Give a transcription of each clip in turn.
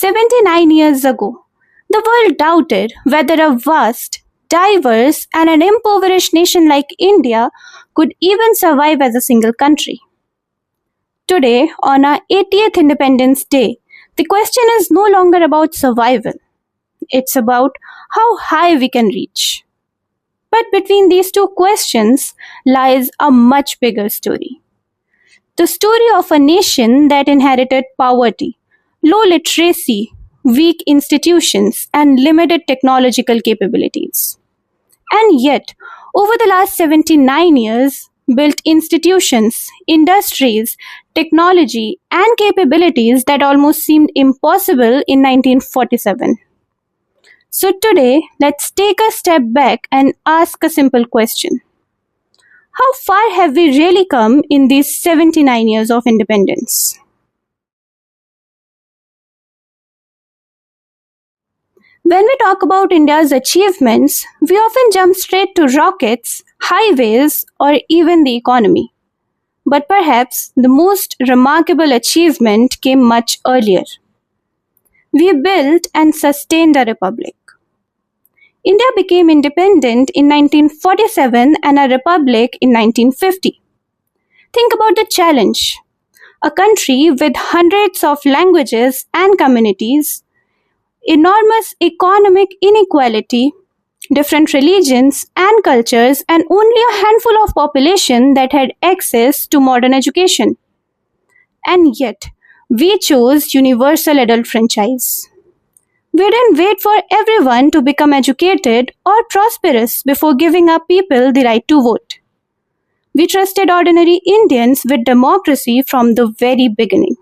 79 years ago, the world doubted whether a vast, diverse, and an impoverished nation like India could even survive as a single country. Today, on our 80th Independence Day, the question is no longer about survival. It's about how high we can reach. But between these two questions lies a much bigger story. The story of a nation that inherited poverty, low literacy, weak institutions, and limited technological capabilities. And yet, over the last 79 years, built institutions, industries, technology, and capabilities that almost seemed impossible in 1947. So today, let's take a step back and ask a simple question. How far have we really come in these 79 years of independence? When we talk about India's achievements, we often jump straight to rockets, highways, or even the economy. But perhaps the most remarkable achievement came much earlier. We built and sustained a republic. India became independent in 1947 and a republic in 1950. Think about the challenge. A country with hundreds of languages and communities, enormous economic inequality, different religions and cultures, and only a handful of population that had access to modern education. And yet, we chose universal adult franchise. We didn't wait for everyone to become educated or prosperous before giving our people the right to vote. We trusted ordinary Indians with democracy from the very beginning.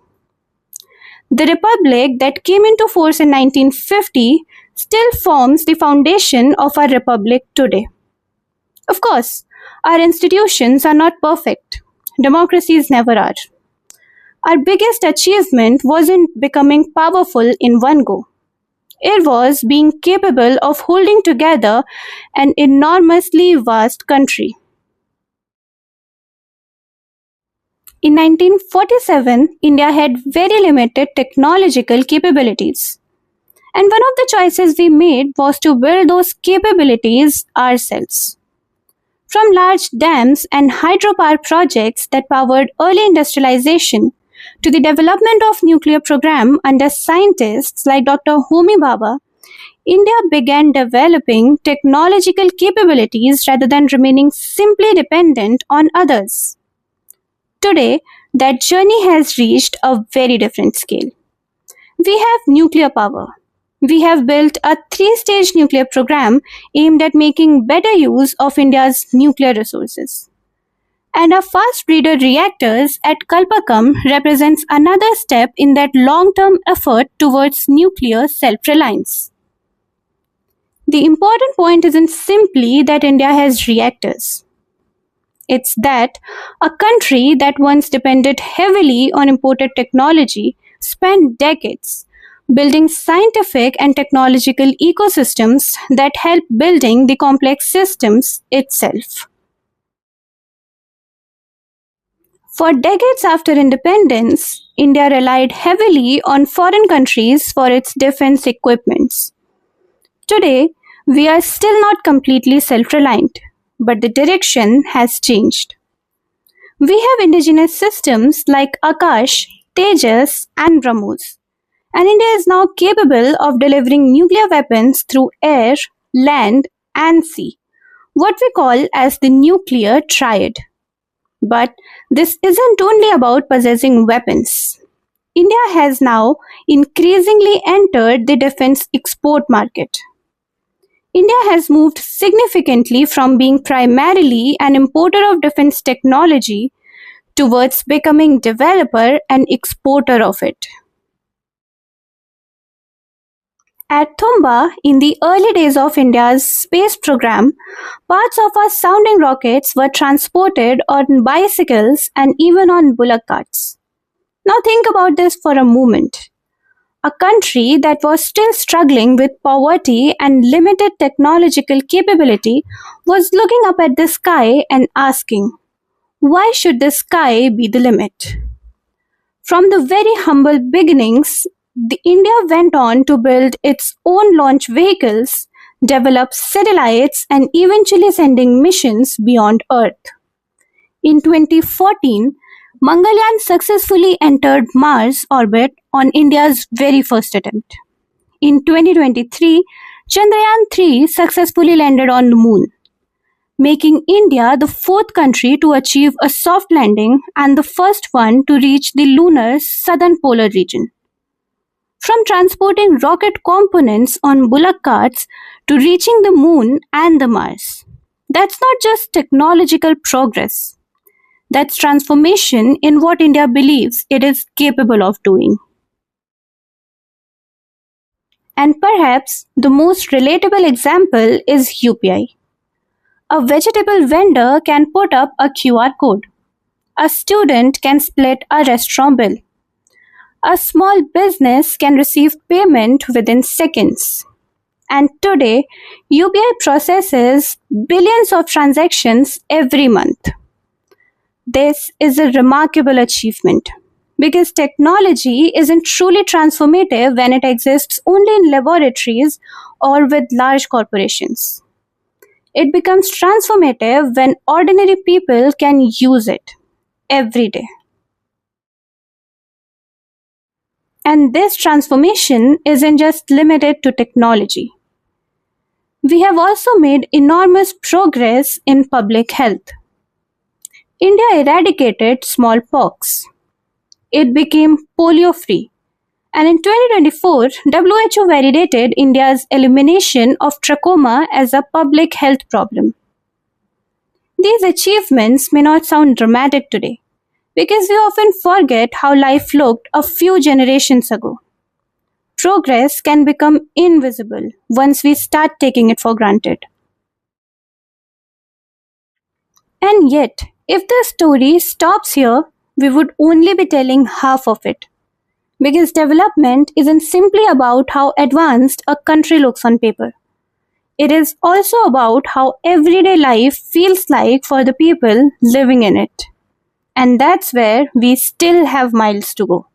The republic that came into force in 1950 still forms the foundation of our republic today. Of course, our institutions are not perfect. Democracies never are. Our biggest achievement wasn't becoming powerful in one go. It was being capable of holding together an enormously vast country. In 1947, India had very limited technological capabilities. And one of the choices we made was to build those capabilities ourselves. From large dams and hydropower projects that powered early industrialization to the development of nuclear program under scientists like Dr. Homi Bhabha, India began developing technological capabilities rather than remaining simply dependent on others. Today, that journey has reached a very different scale. We have nuclear power. We have built a three-stage nuclear program aimed at making better use of India's nuclear resources. And our fast breeder reactors at Kalpakam represents another step in that long-term effort towards nuclear self-reliance. The important point isn't simply that India has reactors. It's that a country that once depended heavily on imported technology spent decades building scientific and technological ecosystems that help building the complex systems itself. For decades after independence, India relied heavily on foreign countries for its defense equipments. Today, we are still not completely self-reliant, but the direction has changed. We have indigenous systems like Akash, Tejas, and BrahMos, and India is now capable of delivering nuclear weapons through air, land, and sea, what we call as the nuclear triad. But this isn't only about possessing weapons. India has now increasingly entered the defense export market. India has moved significantly from being primarily an importer of defense technology towards becoming developer and exporter of it. At Thumba, in the early days of India's space program, parts of our sounding rockets were transported on bicycles and even on bullock carts. Now think about this for a moment. A country that was still struggling with poverty and limited technological capability was looking up at the sky and asking, why should the sky be the limit? From the very humble beginnings, India went on to build its own launch vehicles, develop satellites, and eventually sending missions beyond Earth. In 2014, Mangalyaan successfully entered Mars orbit on India's very first attempt. In 2023, Chandrayaan 3 successfully landed on the moon, making India the fourth country to achieve a soft landing and the first one to reach the lunar southern polar region. From transporting rocket components on bullock carts to reaching the moon and the Mars. That's not just technological progress. That's transformation in what India believes it is capable of doing. And perhaps the most relatable example is UPI. A vegetable vendor can put up a QR code. A student can split a restaurant bill. A small business can receive payment within seconds. And today, UPI processes billions of transactions every month. This is a remarkable achievement because technology isn't truly transformative when it exists only in laboratories or with large corporations. It becomes transformative when ordinary people can use it every day. And this transformation isn't just limited to technology. We have also made enormous progress in public health. India eradicated smallpox. It became polio free. And in 2024, WHO validated India's elimination of trachoma as a public health problem. These achievements may not sound dramatic today because we often forget how life looked a few generations ago. Progress can become invisible once we start taking it for granted. And yet, if the story stops here, we would only be telling half of it. Because development isn't simply about how advanced a country looks on paper. It is also about how everyday life feels like for the people living in it. And that's where we still have miles to go.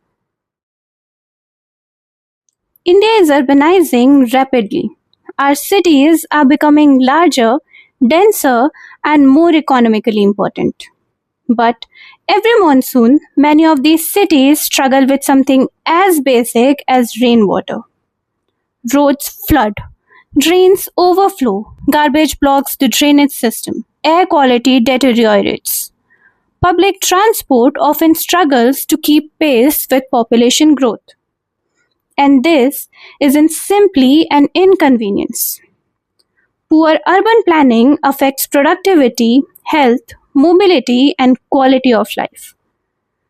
India is urbanizing rapidly. Our cities are becoming larger, denser, and more economically important. But every monsoon, many of these cities struggle with something as basic as rainwater. Roads flood, drains overflow, garbage blocks the drainage system, air quality deteriorates. Public transport often struggles to keep pace with population growth. And this isn't simply an inconvenience. Poor urban planning affects productivity, health, mobility, and quality of life.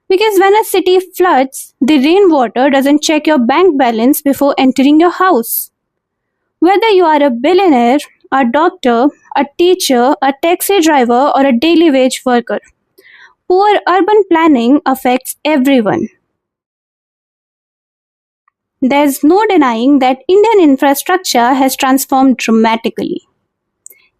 Because when a city floods, the rainwater doesn't check your bank balance before entering your house. Whether you are a billionaire, a doctor, a teacher, a taxi driver, or a daily wage worker, poor urban planning affects everyone. There's no denying that Indian infrastructure has transformed dramatically.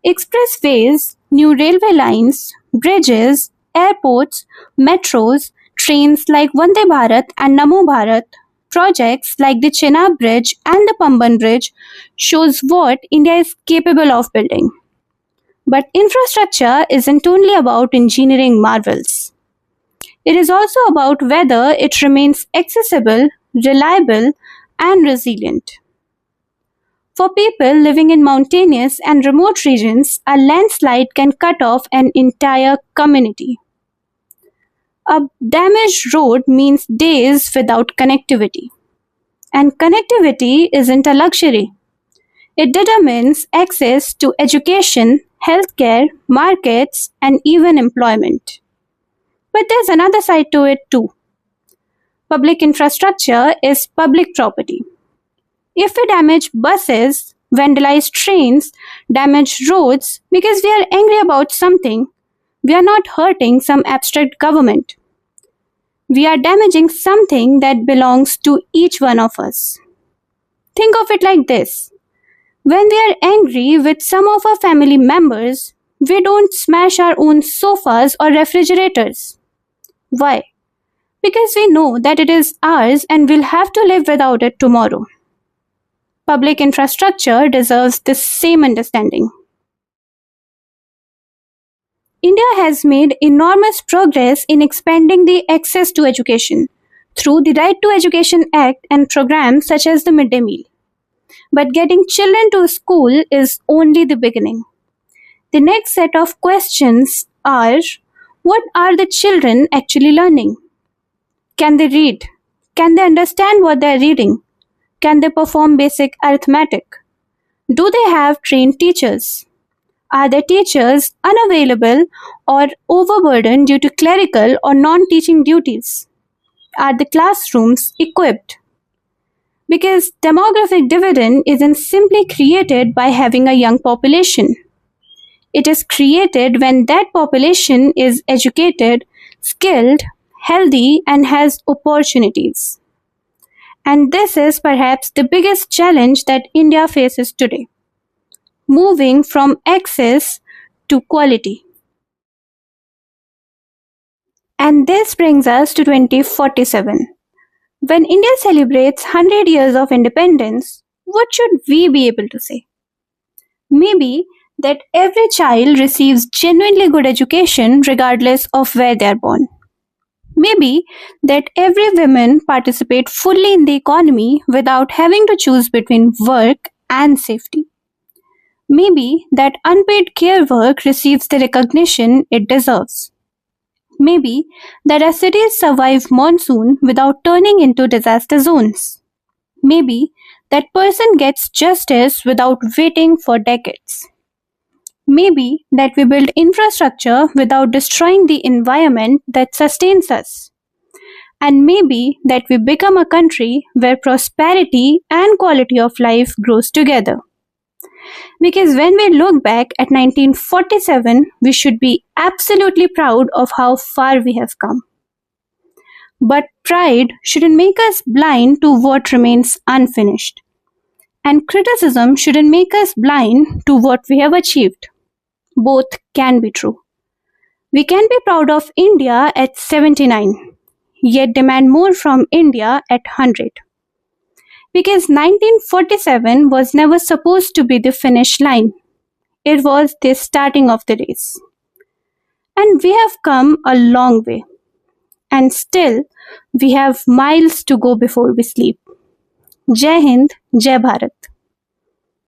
Expressways, new railway lines, bridges, airports, metros, trains like Vande Bharat and Namo Bharat, projects like the Chenab Bridge and the Pamban Bridge shows what India is capable of building. But infrastructure isn't only about engineering marvels. It is also about whether it remains accessible, reliable, and resilient. For people living in mountainous and remote regions, a landslide can cut off an entire community. A damaged road means days without connectivity. And connectivity isn't a luxury. It determines access to education, healthcare, markets, and even employment. But there's another side to it too. Public infrastructure is public property. If we damage buses, vandalize trains, damage roads because we are angry about something, we are not hurting some abstract government. We are damaging something that belongs to each one of us. Think of it like this. When we are angry with some of our family members, we don't smash our own sofas or refrigerators. Why? because we know that it is ours and we'll have to live without it tomorrow. Public infrastructure deserves the same understanding. India has made enormous progress in expanding the access to education through the Right to Education Act and programs such as the midday meal. But getting children to school is only the beginning. The next set of questions are: what are the children actually learning? Can they read? Can they understand what they are reading? Can they perform basic arithmetic? Do they have trained teachers? Are their teachers unavailable or overburdened due to clerical or non teaching duties? Are the classrooms equipped? Because demographic dividend isn't simply created by having a young population. It is created when that population is educated, skilled, healthy, and has opportunities. And this is perhaps the biggest challenge that India faces today: moving from access to quality. And this brings us to 2047. When India celebrates 100 years of independence, what should we be able to say? Maybe that every child receives genuinely good education regardless of where they are born. Maybe that every woman participate fully in the economy without having to choose between work and safety. Maybe that unpaid care work receives the recognition it deserves. Maybe that our cities survive monsoon without turning into disaster zones. Maybe that person gets justice without waiting for decades. Maybe that we build infrastructure without destroying the environment that sustains us. And maybe that we become a country where prosperity and quality of life grows together. Because when we look back at 1947, we should be absolutely proud of how far we have come. But pride shouldn't make us blind to what remains unfinished. And criticism shouldn't make us blind to what we have achieved. Both can be true. We can be proud of India at 79, yet demand more from India at 100. Because 1947 was never supposed to be the finish line. It was the starting of the race. And we have come a long way. And still, we have miles to go before we sleep. Jai Hind, Jai Bharat.